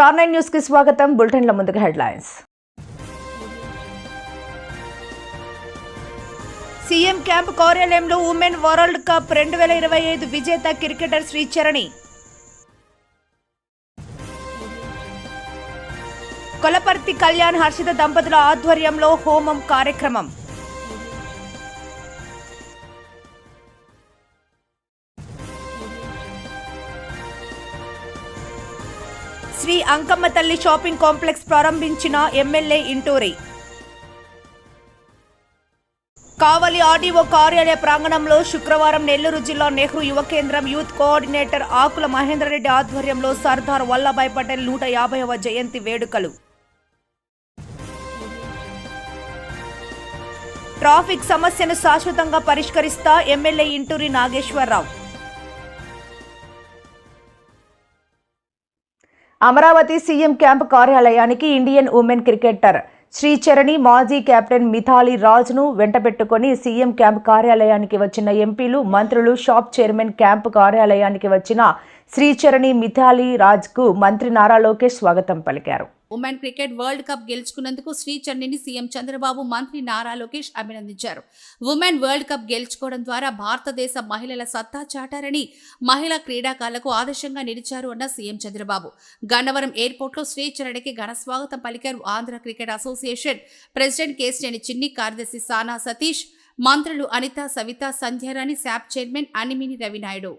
Star 9 news కి స్వాగతం. బులెటిన్ల ముందుగా హెడ్లైన్స్. సీఎం క్యాంప్ కార్యాలయంలో ఉమెన్ వరల్డ్ కప్ 2025 విజేత క్రికెటర్ శ్రీచరణి. కొలపర్తి కళ్యాణ్ హర్షిత దంపతుల ఆధ్వర్యంలో హోమం కార్యక్రమం. శ్రీ అంకమ్మ తల్లి షాపింగ్ కాంప్లెక్స్ ప్రారంభించిన ఎమ్మెల్యే ఇంటూరి. కావలి ఆర్డీఓ కార్యాలయ ప్రాంగణంలో శుక్రవారం నెల్లూరు జిల్లా నెహ్రూ యువ కేంద్రం యూత్ కోఆర్డినేటర్ ఆకుల మహేందర్రెడ్డి ఆధ్వర్యంలో సర్దార్ వల్లభాయ్ పటేల్ 150వ జయంతి వేడుకలు. ట్రాఫిక్ సమస్యను శాశ్వతంగా పరిష్కరిస్తా MLA Inturi Nageswara Rao. Amaravati CM camp కార్యాలయానికి ఇండియన్ ఉమెన్ క్రికెటర్ శ్రీచరణి, మాజీ కెప్టెన్ మిథాలీ రాజ్ను వెంటబెట్టుకుని సీఎం క్యాంప్ కార్యాలయానికి వచ్చిన ఎంపీలు, మంత్రులు, షాప్ చైర్మన్ క్యాంప్ కార్యాలయానికి వచ్చిన శ్రీచరణి, మిథాలీ రాజ్కు మంత్రి నారా లోకేష్ స్వాగతం పలికారు. ఉమెన్ క్రికెట్ వరల్డ్ కప్ గెలుచుకున్నందుకు శ్రీచరణిని సీఎం చంద్రబాబు, మంత్రి నారా లోకేష్ అభినందించారు. ఉమెన్ వరల్డ్ కప్ గెలుచుకోవడం ద్వారా భారతదేశ మహిళల సత్తా చాటారని, మహిళా క్రీడాకారులకు ఆదర్శంగా నిలిచారు అన్న సీఎం చంద్రబాబు. గన్నవరం ఎయిర్పోర్ట్లో శ్రీచరణికి ఘన స్వాగతం పలికారు Andhra cricket association president Kesineni చిన్ని, కార్యదర్శి సానా సతీష్, మంత్రులు అనిత, సవిత, సంధ్యారాణి, శాప్ చైర్మన్ అనిమిని రవినాయుడు.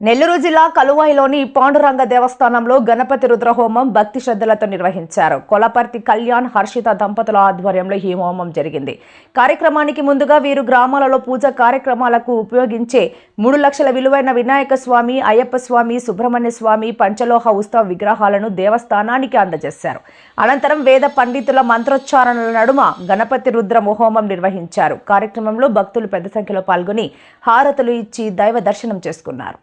నెల్లూరు జిల్లా కలువాయిలోని పాండురంగ దేవస్థానంలో గణపతి రుద్రహోమం భక్తి శ్రద్ధలతో నిర్వహించారు. కొలపర్తి కళ్యాణ్ హర్షిత దంపతుల ఆధ్వర్యంలో ఈ హోమం జరిగింది. కార్యక్రమానికి ముందుగా వీరు గ్రామాలలో పూజా కార్యక్రమాలకు ఉపయోగించే 3 లక్షల విలువైన వినాయక స్వామి, అయ్యప్ప స్వామి, సుబ్రహ్మణ్య స్వామి పంచలోహ ఉత్సవ విగ్రహాలను దేవస్థానానికి అందజేశారు. అనంతరం వేద పండితుల మంత్రోచ్చారణల నడుమ గణపతి రుద్ర హోమం నిర్వహించారు. కార్యక్రమంలో భక్తులు పెద్ద సంఖ్యలో పాల్గొని హారతులు ఇచ్చి దైవ దర్శనం చేసుకున్నారు.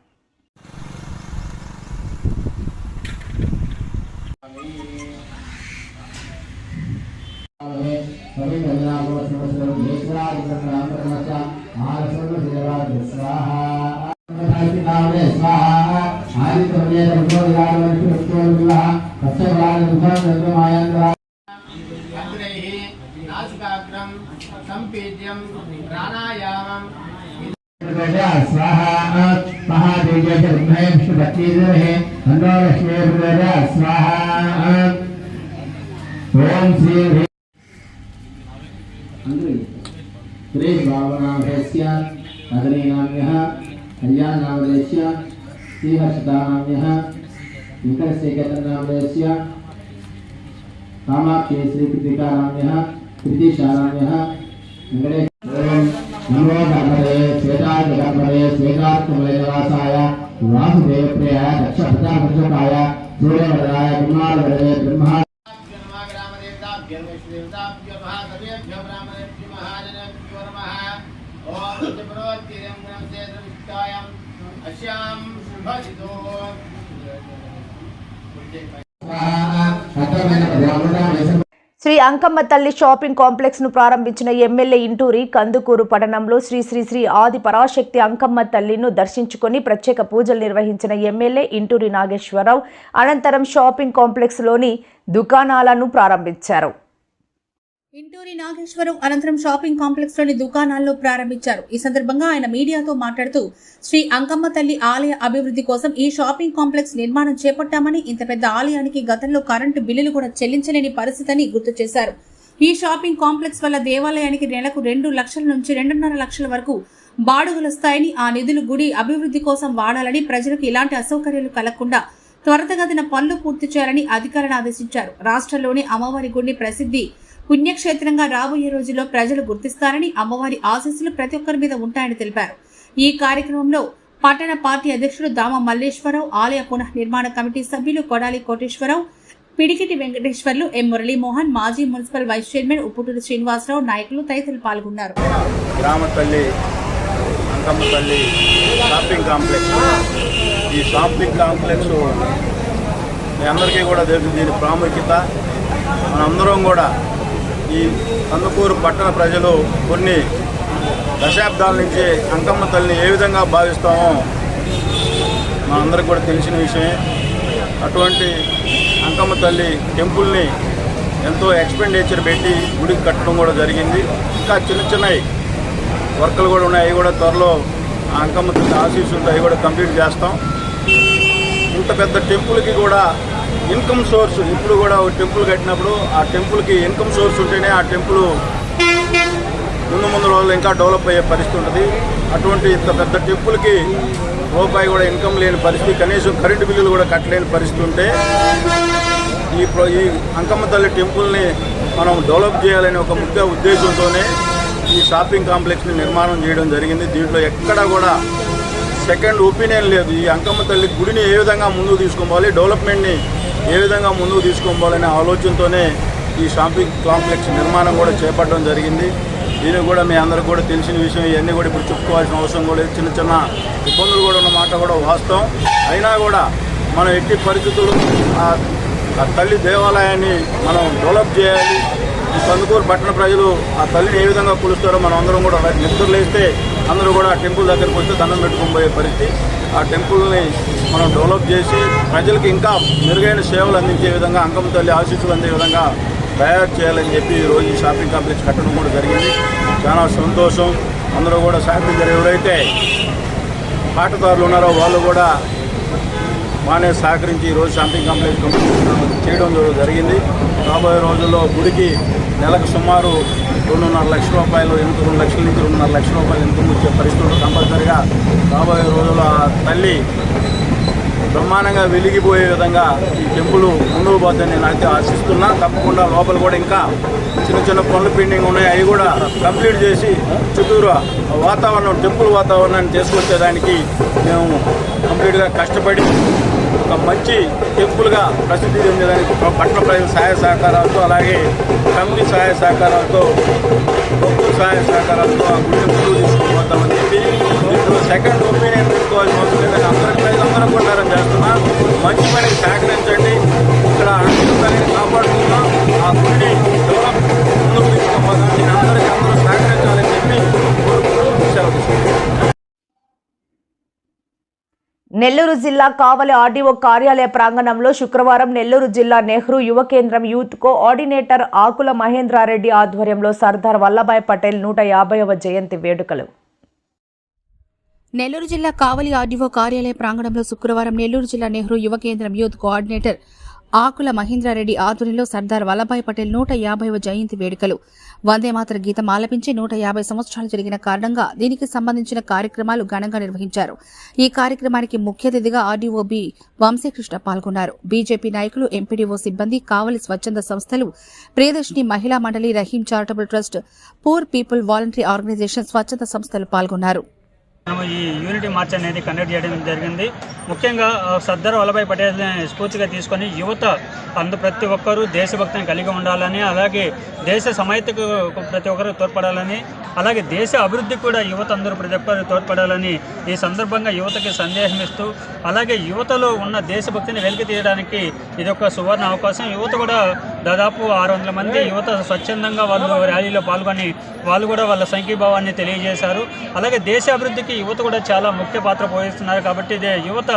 सुरेश भावनाभ्यस्य नगरीनाम्यः कल्याणनामधेयस्य श्रीहर्षदानाम्यः वेङ्कटशेखरनामधेयस्य कामाक्षी श्रीकृतिकानाम्यः कृतिशानाम्यः नमो गणपते श्वेतार्कगणपते श्वेतार्कमलयनिवासाय वासुदेवप्रियाय दक्षप्रजापतिकाय सूर्यवरदाय ब्रह्मावरदे ब्रह्मा శ్రీ అంకమ్మ తల్లి షాపింగ్ కాంప్లెక్స్ ను ప్రారంభించిన ఎమ్మెల్యే ఇంటూరి కందుకూరు పట్టణంలో శ్రీ శ్రీ శ్రీ ఆది పరాశక్తి అంకమ్మ తల్లిను దర్శించుకుని ప్రత్యేక పూజలు నిర్వహించిన ఎమ్మెల్యే ఇంటూరి నాగేశ్వరరావు అనంతరం షాపింగ్ కాంప్లెక్స్ లోని దుకాణాలను ప్రారంభించారు. ఇంటూరి నాగేశ్వరరావు అనంతరం షాపింగ్ కాంప్లెక్స్ లోని దుకాణాలను ప్రారంభించారు. ఈ సందర్భంగా ఆయన మీడియాతో మాట్లాడుతూ శ్రీ అంకమ్మ తల్లి ఆలయ అభివృద్ధి కోసం ఈ షాపింగ్ కాంప్లెక్స్ నిర్మాణం చేపట్టామని, ఇంత పెద్ద ఆలయానికి గతంలో కరెంటు బిల్లులు కూడా చెల్లించలేని పరిస్థితిని గుర్తు చేశారు. ఈ షాపింగ్ కాంప్లెక్స్ వల్ల దేవాలయానికి నెలకు 2 లక్షల నుంచి 2.5 లక్షల వరకు బాడుగులొస్తాయని, ఆ నిధులు గుడి అభివృద్ధి కోసం వాడాలని, ప్రజలకు ఇలాంటి అసౌకర్యాలు కలగకుండా త్వరితగతిన పనులు పూర్తి చేయాలని అధికారులను ఆదేశించారు. రాష్ట్రంలోని అమ్మవారి గుడి ప్రసిద్ధి పుణ్యక్షేత్రంగా రాబోయే రోజుల్లో ప్రజలు గుర్తిస్తారని, అమ్మవారి ఆశీస్సులు ప్రతి ఒక్కరి మీద ఉంటాయని తెలిపారు. ఈ కార్యక్రమంలో పట్టణ పార్టీ అధ్యక్షుడు దామ మల్లేశ్వరరావు, ఆలయ పునఃనిర్మాణ కమిటీ సభ్యులు కొడాలి కోటేశ్వరరావు, పిడికిటి వెంకటేశ్వర్లు, ఎం మురళీమోహన్, మాజీ municipal vice chairman Upputuru Srinivasarao, నాయకులు తదితరులు పాల్గొన్నారు. గ్రామ తల్లి అంకమ్మ తల్లి షాపింగ్ కాంప్లెక్స్, ఈ షాపింగ్ కాంప్లెక్స్ మీ అందరికీ కూడా తెలుసు. దీని ప్రాముఖ్యత మనందరం కూడా ఈ కందుకూరు పట్టణ ప్రజలు కొన్ని దశాబ్దాల నుంచి అంకమ్మ తల్లిని ఏ విధంగా భావిస్తామో మనందరికి కూడా తెలిసిన విషయమే. అటువంటి అంకమ్మ తల్లి టెంపుల్ని ఎంతో ఎక్స్పెండిచర్ పెట్టి గుడికి కట్టడం కూడా జరిగింది. ఇంకా చిన్న చిన్నవి వర్కులు కూడా ఉన్నాయి. అవి కూడా త్వరలో ఆ అంకమ్మ తల్లి ఆశీస్సులతో అవి కూడా కంప్లీట్ చేస్తాం. ఇంత పెద్ద టెంపుల్కి కూడా ఇన్కమ్ సోర్స్, ఇప్పుడు కూడా ఒక టెంపుల్ కట్టినప్పుడు ఆ టెంపుల్కి ఇన్కమ్ సోర్స్ ఉంటేనే ఆ టెంపుల్ ముందు రోజులు ఇంకా డెవలప్ అయ్యే పరిస్థితి ఉంటుంది. అటువంటి ఇంత పెద్ద టెంపుల్కి రూపాయి కూడా ఇన్కమ్ లేని పరిస్థితి, కనీసం కరెంటు బిల్లులు కూడా కట్టలేని పరిస్థితి ఉంటే ఈ అంకమ్మ తల్లి టెంపుల్ని మనం డెవలప్ చేయాలనే ఒక ముఖ్య ఉద్దేశంతోనే ఈ షాపింగ్ కాంప్లెక్స్ని నిర్మాణం చేయడం జరిగింది. దీంట్లో ఎక్కడా కూడా సెకండ్ ఒపీనియన్ లేదు. ఈ అంకమ్మ తల్లి గుడిని ఏ విధంగా ముందుకు తీసుకోవాలి, డెవలప్మెంట్ని ఏ విధంగా ముందుకు తీసుకోవాలనే ఆలోచనతోనే ఈ షాపింగ్ కాంప్లెక్స్ నిర్మాణం కూడా చేపట్టడం జరిగింది. దీనికి కూడా మీ అందరికీ కూడా తెలిసిన విషయం. ఇవన్నీ కూడా ఇప్పుడు చెప్పుకోవాల్సిన అవసరం కూడా లేదు. చిన్న చిన్న ఇబ్బందులు కూడా ఉన్న మాట కూడా వాస్తవం. అయినా కూడా మనం ఎట్టి పరిస్థితులు ఆ తల్లి దేవాలయాన్ని మనం డెవలప్ చేయాలి. ఈ కందుకూరు పట్టణ ప్రజలు ఆ తల్లిని ఏ విధంగా కొలుస్తారో మనం అందరం కూడా నిద్రలు వేస్తే అందరూ కూడా ఆ టెంపుల్ దగ్గరికి వస్తే దండం పెట్టుకుని పోయే పరిస్థితి. ఆ టెంపుల్ని మనం డెవలప్ చేసి ప్రజలకు ఇంకా మెరుగైన సేవలు అందించే విధంగా, అంకమ్మ తల్లి ఆశీస్సులు అందే విధంగా తయారు చేయాలని చెప్పి ఈరోజు ఈ షాపింగ్ కాంప్లెక్స్ కట్టడం కూడా జరిగింది. చాలా సంతోషం. అందరూ కూడా షాపింగ్ ఎవరైతే పాటదారులు ఉన్నారో వాళ్ళు కూడా బాగానే సహకరించి ఈరోజు షాపింగ్ కాంప్లెక్స్ చేయడం జరిగింది. రాబోయే రోజుల్లో గుడికి నెలకు సుమారు 2.5 లక్షల రూపాయలు, 2 లక్షల నుంచి 2.5 లక్షల రూపాయలు ఇన్కమ్ వచ్చే పరిస్థితులు కంపల్సరిగా రాబోయే రోజుల్లో ఆ తల్లి బ్రహ్మాండంగా వెలిగిపోయే విధంగా ఈ టెంపుల్ ముందుకు పోతే నేను అయితే ఆశిస్తున్నా. తప్పకుండా లోపల కూడా ఇంకా చిన్న చిన్న పనులు పెండింగ్ ఉన్నాయి. అవి కూడా కంప్లీట్ చేసి చుట్టూరు వాతావరణం, టెంపుల్ వాతావరణాన్ని తీసుకొచ్చేదానికి మేము కంప్లీట్గా కష్టపడి ఒక మంచి టెంపుల్గా ప్రసిద్ధి చెందేదానికి పట్టణ ప్రజల సహాయ సహకారాలతో, అలాగే కమిటీ సహాయ సహకారాలతో, భక్తుల సహాయ సహకారాలతో ఆ గుడిని ముందుకు తీసుకుపోతామని చెప్పి ఇప్పుడు సెకండ్ ఒపీనియన్ పెట్టుకోవాల్సిన అవసరం లేదని అందరి ప్రజలందరూ ప్రచారం చేస్తున్నా. మంచి పనికి సహకరించండి. ఇక్కడ అన్ని కాపాడుకుందాం. ఆ గుడిని డెవలప్ ముందుకు తీసుకుపోతాం. నేను అందరూ సహకరించాలని చెప్పి సెలవు. నెల్లూరు జిల్లా కావలి ఆర్డీఓ కార్యాలయ ప్రాంగణంలో శుక్రవారం నెల్లూరు జిల్లా నెహ్రూ యువ కేంద్రం యూత్ కోఆర్డినేటర్ ఆకుల మహేంద్రారెడ్డి ఆధ్వర్యంలో సర్దార్ వల్లభాయ్ పటేల్ 150వ జయంతి వేడుకలు. నెల్లూరు జిల్లా కావలి ఆర్డీఓ కార్యాలయ ప్రాంగణంలో శుక్రవారం నెల్లూరు జిల్లా నెహ్రూ యువ కేంద్రం యూత్ కోఆర్డినేటర్ ఆకుల మహేంద్రారెడ్డి ఆధ్వర్యంలో సర్దార్ వల్లభాయ్ పటేల్ 150వ జయంతి వేడుకలు, వందేమాతర గీతం ఆలపించి 150 సంవత్సరాలు జరిగిన కారణంగా దీనికి సంబంధించిన కార్యక్రమాలు ఘనంగా నిర్వహించారు. ఈ కార్యక్రమానికి ముఖ్య అతిథిగా ఆర్డీఓ బి వంశీకృష్ణ పాల్గొన్నారు. బీజేపీ నాయకులు, ఎంపీడీఓ సిబ్బంది, కావలి స్వచ్ఛంద సంస్థలు, Priyadarshini Mahila Mandali, Rahim charitable trust, poor people voluntary organisation స్వచ్ఛంద సంస్థలు పాల్గొన్నారు. ఈ యూనిటీ మార్చ్ అనేది కండక్ట్ చేయడం జరిగింది. ముఖ్యంగా సర్దార్ వల్లభాయ్ పటేల్ని స్ఫూర్తిగా తీసుకొని యువత ప్రతి ఒక్కరూ దేశభక్తిని కలిగి ఉండాలని, అలాగే దేశ సమైక్యతకు ప్రతి ఒక్కరు తోడ్పడాలని, అలాగే దేశ అభివృద్ధికి కూడా యువత అందరూ ప్రతి ఒక్కరు తోడ్పడాలని ఈ సందర్భంగా యువతకి సందేశం ఇస్తూ, అలాగే యువతలో ఉన్న దేశభక్తిని వెలికి తీయడానికి ఇది ఒక సువర్ణ అవకాశం. యువత కూడా దాదాపు 600 మంది యువత స్వచ్ఛందంగా వాళ్ళు ర్యాలీలో పాల్గొని వాళ్ళు కూడా వాళ్ళ సంఘీభావాన్ని తెలియజేశారు. అలాగే దేశ అభివృద్ధికి యువత కూడా చాలా ముఖ్య పాత్ర పోషిస్తున్నారు. కాబట్టి యువత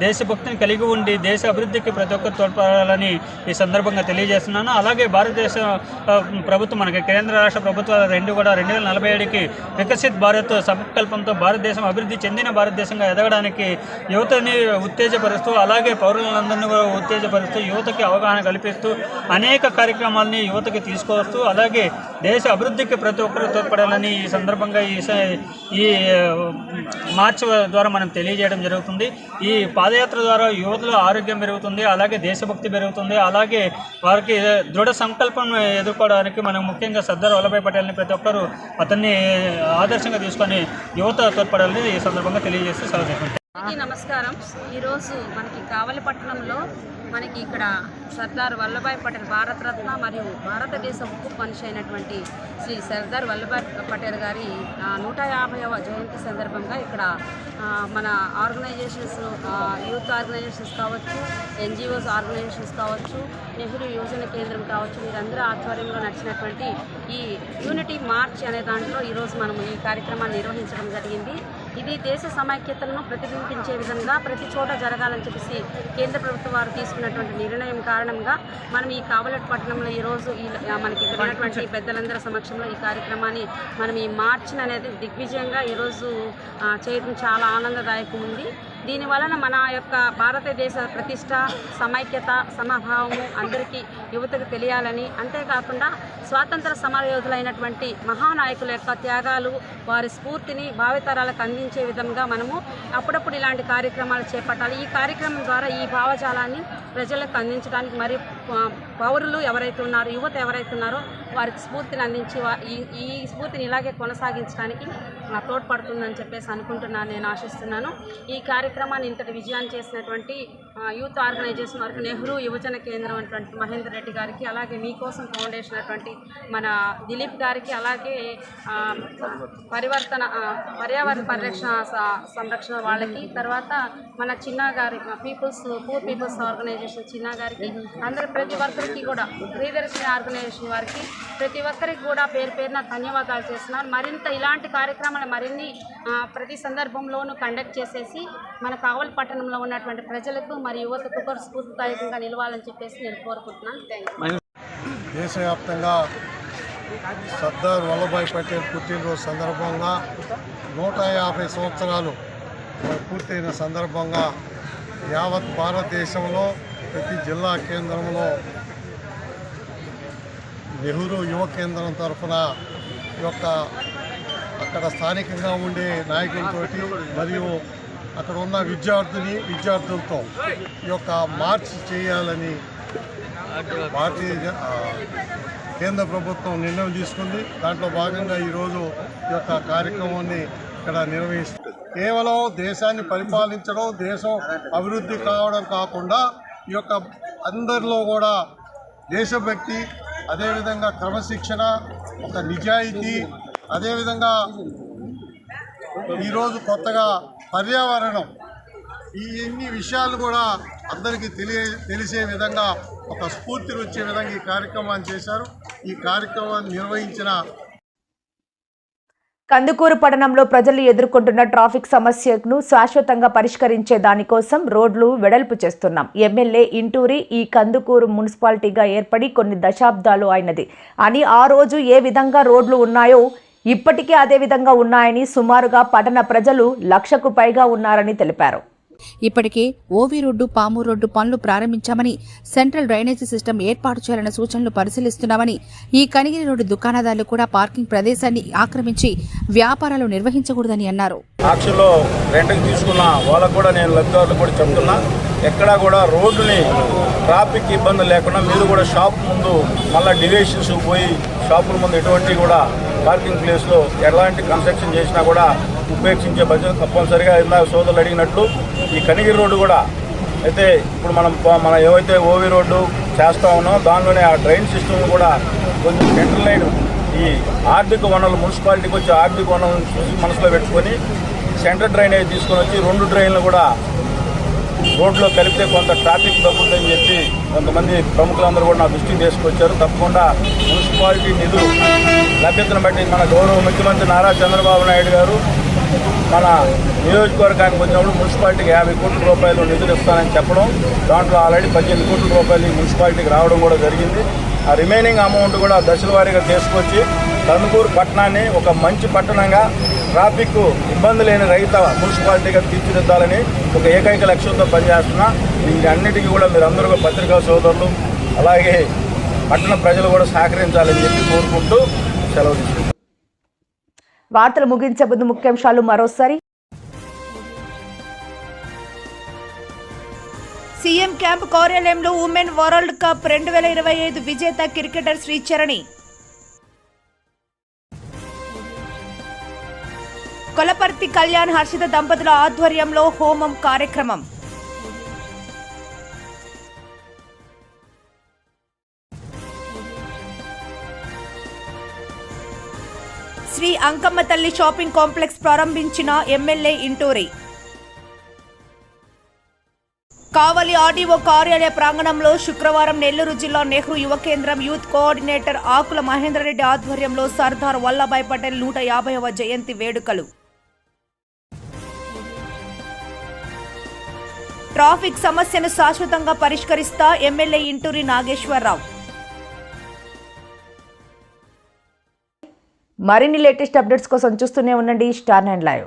దేశభక్తిని కలిగి ఉండి దేశ అభివృద్ధికి ప్రతి ఒక్కరు తోడ్పడాలని ఈ సందర్భంగా తెలియజేస్తున్నాను. అలాగే భారతదేశ ప్రభుత్వం, మనకి కేంద్ర రాష్ట్ర ప్రభుత్వాలు రెండు కూడా 2047కి వికసిత్ భారత్ సంకల్పంతో భారతదేశం అభివృద్ధి చెందిన భారతదేశంగా ఎదగడానికి యువతని ఉత్తేజపరుస్తూ, అలాగే పౌరులందరినీ కూడా ఉత్తేజపరుస్తూ, యువతకి అవగాహన కల్పిస్తూ అనేక అనేక కార్యక్రమాలని యువతకి తీసుకువస్తూ అలాగే దేశ అభివృద్ధికి ప్రతి ఒక్కరూ తోడ్పడాలని ఈ సందర్భంగా ఈ మార్చ్ ద్వారా మనం తెలియజేయడం జరుగుతుంది. ఈ పాదయాత్ర ద్వారా యువతలో ఆరోగ్యం పెరుగుతుంది, అలాగే దేశభక్తి పెరుగుతుంది, అలాగే వారికి దృఢ సంకల్పం ఎదుర్కోవడానికి మనం ముఖ్యంగా సర్దార్ వల్లభాయ్ పటేల్ని ప్రతి ఒక్కరూ అతన్ని ఆదర్శంగా తీసుకొని యువత తోడ్పడాలని ఈ సందర్భంగా తెలియజేస్తూ సెలవు. నమస్కారం. ఈరోజు మనకి కావలిపట్నంలో మనకి ఇక్కడ సర్దార్ వల్లభాయ్ పటేల్ భారతరత్న మరియు భారతదేశ ఉక్కు మనిషి అయినటువంటి శ్రీ సర్దార్ వల్లభాయ్ పటేల్ గారి 150వ జయంతి సందర్భంగా ఇక్కడ మన ఆర్గనైజేషన్స్, యూత్ ఆర్గనైజేషన్స్ కావచ్చు, ఎన్జిఓస్ ఆర్గనైజేషన్స్ కావచ్చు, నెహ్రూ యువజన కేంద్రం కావచ్చు, వీరందరూ ఆధ్వర్యంలో నడిచినటువంటి ఈ యూనిటీ మార్చ్ అనే దాంట్లో ఈరోజు మనం ఈ కార్యక్రమాన్ని నిర్వహించడం జరిగింది. ఇది దేశ సమైక్యతలను ప్రతిబింబించే విధంగా ప్రతి చోట జరగాలని చెప్పేసి కేంద్ర ప్రభుత్వం వారు తీసుకున్నటువంటి నిర్ణయం కారణంగా మనం ఈ కావలిపట్నంలో ఈరోజు మనకి ఇక్కడ ఉన్నటువంటి పెద్దలందరి సమక్షంలో ఈ కార్యక్రమాన్ని మనం ఈ మార్చిని అనేది దిగ్విజయంగా ఈరోజు చేయడం చాలా ఆనందదాయకం ఉంది. దీనివలన మన యొక్క భారతదేశ ప్రతిష్ట, సమైక్యత, సమభావము అందరికీ యువతకు తెలియాలని, అంతేకాకుండా స్వాతంత్ర సమరయోధులైనటువంటి మహానాయకుల యొక్క త్యాగాలు, వారి స్ఫూర్తిని భావితరాలకు అందించే విధంగా మనము అప్పుడప్పుడు ఇలాంటి కార్యక్రమాలు చేపట్టాలి. ఈ కార్యక్రమం ద్వారా ఈ భావజాలాన్ని ప్రజలకు అందించడానికి మరి పౌరులు ఎవరైతే ఉన్నారో, యువత ఎవరైతే ఉన్నారో వారికి స్ఫూర్తిని అందించి ఈ స్ఫూర్తిని ఇలాగే కొనసాగించడానికి తోడ్పడుతుందని చెప్పేసి అనుకుంటున్నాను, నేను ఆశిస్తున్నాను. ఈ కార్యక్రమాన్ని ఇంతటి విజయాన్ని చేసినటువంటి యూత్ ఆర్గనైజేషన్ వారికి, నెహ్రూ యువజన కేంద్రం అటువంటి మహేందర్ రెడ్డి గారికి, అలాగే మీకోసం ఫౌండేషన్ అటువంటి మన దిలీప్ గారికి, అలాగే పర్యావరణ పరిరక్షణ సంరక్షణ వాళ్ళకి, తర్వాత మన చిన్న గారి పూర్ పీపుల్స్ ఆర్గనైజేషన్ చిన్న గారికి, అందరు ప్రతి ఒక్కరికి కూడా ప్రియదర్శిని ఆర్గనైజేషన్ వారికి ప్రతి ఒక్కరికి కూడా పేరు పేరున ధన్యవాదాలు చేస్తున్నారు. మరింత ఇలాంటి కార్యక్రమాలు మరిన్ని ప్రతి సందర్భంలోనూ కండక్ట్ చేసేసి మన కావలిపట్టణంలో ఉన్నటువంటి ప్రజలకు మరియు యువతకు కూడా స్ఫూర్తిదాయకంగా నిలవాలని చెప్పేసి నేను కోరుకుంటున్నాను. Thank you. దేశవ్యాప్తంగా సర్దార్ వల్లభాయ్ పటేల్ పుట్టినరోజు సందర్భంగా 150 సంవత్సరాలు పూర్తయిన సందర్భంగా యావత్ భారతదేశంలో ప్రతి జిల్లా కేంద్రంలో నెహ్రూ యువ కేంద్రం తరఫున ఈ యొక్క అక్కడ స్థానికంగా ఉండే నాయకులతోటి మరియు అక్కడ ఉన్న విద్యార్థులతో ఈ యొక్క మార్చ్ చేయాలని భారతీయ కేంద్ర ప్రభుత్వం నిర్ణయం తీసుకుంది. దాంట్లో భాగంగా ఈరోజు ఈ యొక్క కార్యక్రమాన్ని ఇక్కడ నిర్వహిస్తుంది. కేవలం దేశాన్ని పరిపాలించడం, దేశం అభివృద్ధి కావడం కాకుండా ఈ యొక్క అందరిలో కూడా దేశభక్తి, అదేవిధంగా క్రమశిక్షణ, ఒక నిజాయితీ, అదేవిధంగా ఈరోజు కొత్తగా పర్యావరణం, ఈ ఇన్ని విషయాలు కూడా అందరికీ తెలిసే విధంగా ఒక స్ఫూర్తిని వచ్చే విధంగా ఈ కార్యక్రమాన్ని చేశారు. ఈ కార్యక్రమాన్ని నిర్వహించిన కందుకూరు పట్టణంలో ప్రజలు ఎదుర్కొంటున్న ట్రాఫిక్ సమస్యను శాశ్వతంగా పరిష్కరించే దానికోసం రోడ్లు వెడల్పు చేస్తున్నాం. ఎమ్మెల్యే ఇంటూరి ఈ కందుకూరు మున్సిపాలిటీగా ఏర్పడి కొన్ని దశాబ్దాలు అయినది అని, ఆ రోజు ఏ విధంగా రోడ్లు ఉన్నాయో ఇప్పటికీ అదే విధంగా ఉన్నాయని, సుమారుగా పట్టణ ప్రజలు 1,00,000కు పైగా ఉన్నారని తెలిపారు. ఇప్పటికే ఓవి రోడ్డు, పామూరు రోడ్డు పనులు ప్రారంభించామని, సెంట్రల్ డ్రైనేజీ సిస్టమ్ ఏర్పాటు చేయాలన్న సూచనలు పరిశీలిస్తున్నామని, ఈ కనిగిరి రోడ్డు దుకాణదారులు కూడా పార్కింగ్ ప్రదేశాన్ని ఆక్రమించి వ్యాపారాలు నిర్వహించకూడదని అన్నారు. ఆక్షన్లో రెంట్కి తీసుకున్న వాళ్ళకు కూడా నేను లబ్ధిదారులు కూడా చెప్తున్నా, ఎక్కడా కూడా రోడ్డుని ట్రాఫిక్ ఇబ్బంది లేకుండా మీరు కూడా షాప్ ముందు మళ్ళీ డివైషన్స్ పోయి షాపుల ముందు ఎటువంటి కూడా పార్కింగ్ ప్లేస్లో ఎలాంటి కన్స్ట్రక్షన్ చేసినా కూడా ఉపేక్షించే బడ్జెట్ తప్పనిసరిగా ఇందాక సోదరులు అడిగినట్లు ఈ కనిగిరి రోడ్డు కూడా అయితే ఇప్పుడు మనం ఏవైతే ఓవి రోడ్డు చేస్తా ఉన్నామో దానిలోనే ఆ డ్రైన్ సిస్టమ్ కూడా కొంచెం సెంట్రల్ లైన్ ఈ ఆర్థిక వనరులు మున్సిపాలిటీకి వచ్చి ఆర్థిక వనరులను చూసి మనసులో పెట్టుకొని సెంట్రల్ డ్రైనేజ్ తీసుకొని వచ్చి 2 డ్రైన్లు కూడా రోడ్లో కలిపితే కొంత ట్రాఫిక్ తగ్గుతుందని చెప్పి కొంతమంది ప్రముఖులందరూ కూడా నా దృష్టికి తీసుకొచ్చారు. తప్పకుండా మున్సిపాలిటీ నిధులు లభ్యతను బట్టి మన గౌరవ ముఖ్యమంత్రి నారా చంద్రబాబు నాయుడు గారు మన నియోజకవర్గానికి వచ్చినప్పుడు మున్సిపాలిటీకి 50 కోట్ల రూపాయలు నిధులు ఇస్తానని చెప్పడం, దాంట్లో ఆల్రెడీ 18 కోట్ల రూపాయలు ఈ మున్సిపాలిటీకి రావడం కూడా జరిగింది. ఆ రిమైనింగ్ అమౌంట్ కూడా దశల వారీగా తీసుకొచ్చి కందుకూరు పట్టణాన్ని ఒక మంచి పట్టణంగా, ట్రాఫిక్ ఇబ్బంది లేని రహిత మున్సిపాలిటీగా తీర్చిదిద్దాలని ఒక ఏకైక లక్ష్యంతో పనిచేస్తున్నా. వీటన్నిటికీ కూడా మీరందరూ పత్రికా సోదరులు, అలాగే పట్టణ ప్రజలు కూడా సహకరించాలని చెప్పి కోరుకుంటూ సెలవు తీసుకుంటాం. వార్తలు ముగించే ముందు ముఖ్యాంశాలు మరోసారి. సీఎం క్యాంప్ కార్యాలయంలో ఉమెన్ వరల్డ్ కప్ 2025 విజేత క్రికెటర్ శ్రీచరణి. కొలపర్తి కళ్యాణ్ హర్షిత దంపతుల ఆధ్వర్యంలో హోమం కార్యక్రమం. శ్రీ అంకమ్మ తల్లి షాపింగ్ కాంప్లెక్స్ ప్రారంభించిన ఎమ్మెల్యే ఇంటూరి. కావలి ఆర్డీఓ కార్యాలయ ప్రాంగణంలో శుక్రవారం నెల్లూరు జిల్లా నెహ్రూ యువ కేంద్రం యూత్ కోఆర్డినేటర్ ఆకుల మహేంద్రరెడ్డి ఆధ్వర్యంలో సర్దార్ వల్లభాయ్ పటేల్ 150వ జయంతి వేడుకలు. ట్రాఫిక్ సమస్యను శాశ్వతంగా పరిష్కరిస్తా ఎమ్మెల్యే ఇంటూరి నాగేశ్వరరావు. మరిన్ని లేటెస్ట్ అప్డేట్స్ కోసం చూస్తూనే ఉండండి స్టార్ 9 లైవ్.